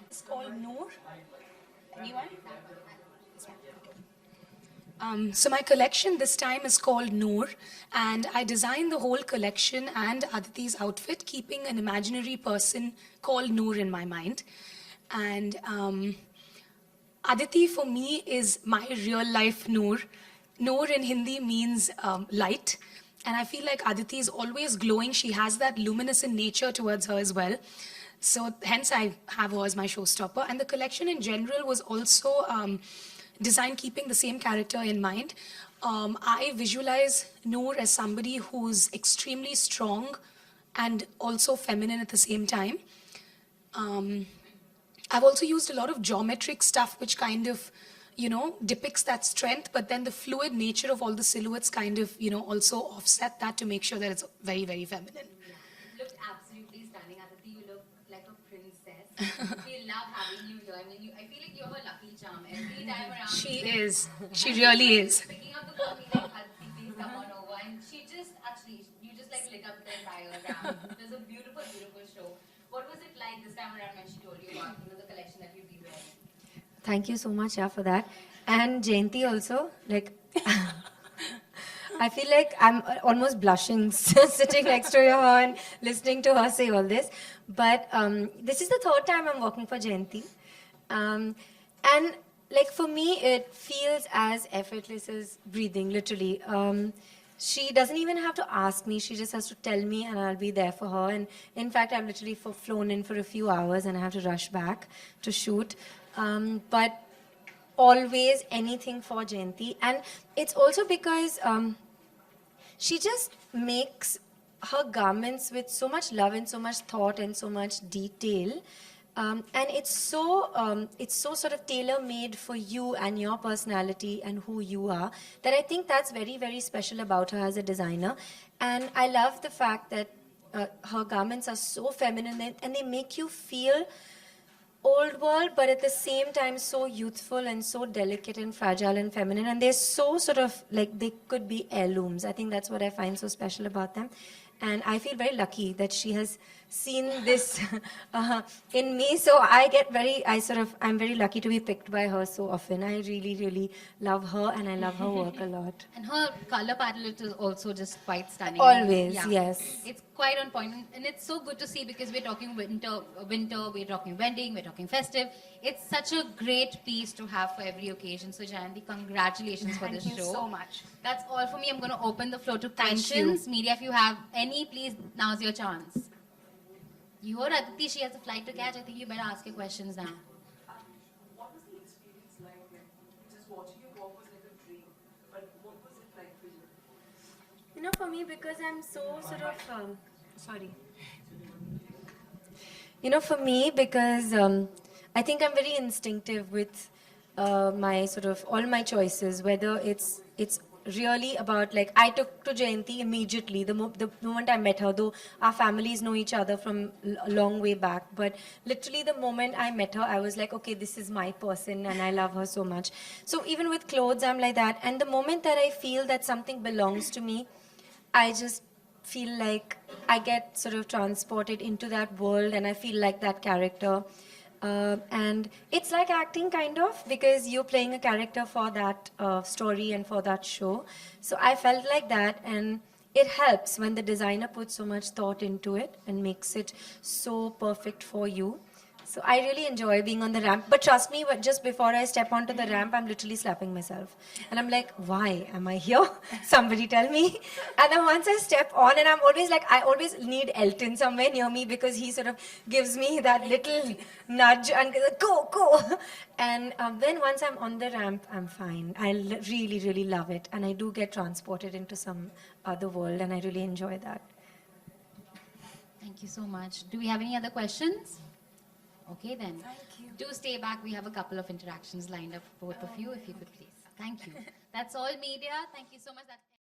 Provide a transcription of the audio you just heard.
It's called Noor. Anyone? So my collection this time is called Noor, and I designed the whole collection and Aditi's outfit, keeping an imaginary person called Noor in my mind. And Aditi for me is my real life Noor. Noor in Hindi means light. And I feel like Aditi is always glowing. She has that luminescent nature towards her as well. So hence I have her as my showstopper. And the collection in general was also designed keeping the same character in mind. I visualize Noor as somebody who's extremely strong and also feminine at the same time. I've also used a lot of geometric stuff which kind of, depicts that strength, but then the fluid nature of all the silhouettes kind of, also offset that to make sure that it's very, very feminine. You look absolutely stunning, Aditi. You look like a princess. We love having you here. I feel like you're her lucky charm. Every time around. She is. She really is. Picking up the phone, being like, Aditi, please come on over. And she just, actually, you just like lit up the entire round. It was a beautiful, beautiful show. What was it like this time around when she told you about, the collection that you'd be wearing? Thank you so much, yeah, for that. And Jayanti also, like, I feel like I'm almost blushing sitting next to her and listening to her say all this. But this is the third time I'm working for Jayanti. And like for me, it feels as effortless as breathing, literally. She doesn't even have to ask me. She just has to tell me and I'll be there for her. And in fact, I've literally flown in for a few hours and I have to rush back to shoot. But always anything for Jayanti. And it's also because she just makes her garments with so much love and so much thought and so much detail. And it's so sort of tailor-made for you and your personality and who you are that I think that's very, very special about her as a designer. And I love the fact that her garments are so feminine and they make you feel old world, but at the same time so youthful and so delicate and fragile and feminine. And they're so sort of like they could be heirlooms. I think that's what I find so special about them. And I feel very lucky that she has seen this in me. So I'm very lucky to be picked by her so often. I really, really love her and I love her work a lot. And her color palette is also just quite stunning. Always, Yeah. yes. It's quite on point. And it's so good to see because we're talking winter, we're talking wedding, we're talking festive. It's such a great piece to have for every occasion. So Jayanti, congratulations for this show. Thank you so much. That's all for me. I'm going to open the floor to Thank questions. Media, if you have any, please, now's your chance. You heard Aditi, she has a flight to catch. I think you better ask your questions now. What was the experience like when just watching you walk was like a dream? But what was it like for you? You know, for me, because I'm so sort of, sorry. You know, for me, because I think I'm very instinctive with my sort of all my choices, whether it's really about like I took to Jayanti immediately the moment I met her, though our families know each other from a long way back, but literally the moment I met her I was like, okay, this is my person and I love her so much. So even with clothes I'm like that, and the moment that I feel that something belongs to me, I just feel like I get sort of transported into that world and I feel like that character. And it's like acting kind of, because you're playing a character for that story and for that show. So I felt like that, and it helps when the designer puts so much thought into it and makes it so perfect for you. So I really enjoy being on the ramp. But trust me, just before I step onto the ramp, I'm literally slapping myself. And I'm like, why am I here? Somebody tell me. And then once I step on, and I'm always like, I always need Elton somewhere near me because he sort of gives me that little nudge and go, go. And then once I'm on the ramp, I'm fine. I really, really love it. And I do get transported into some other world, and I really enjoy that. Thank you so much. Do we have any other questions? Okay then. Thank you. Do stay back. We have a couple of interactions lined up for both of you, if you could please. Thank you. That's all, media. Thank you so much.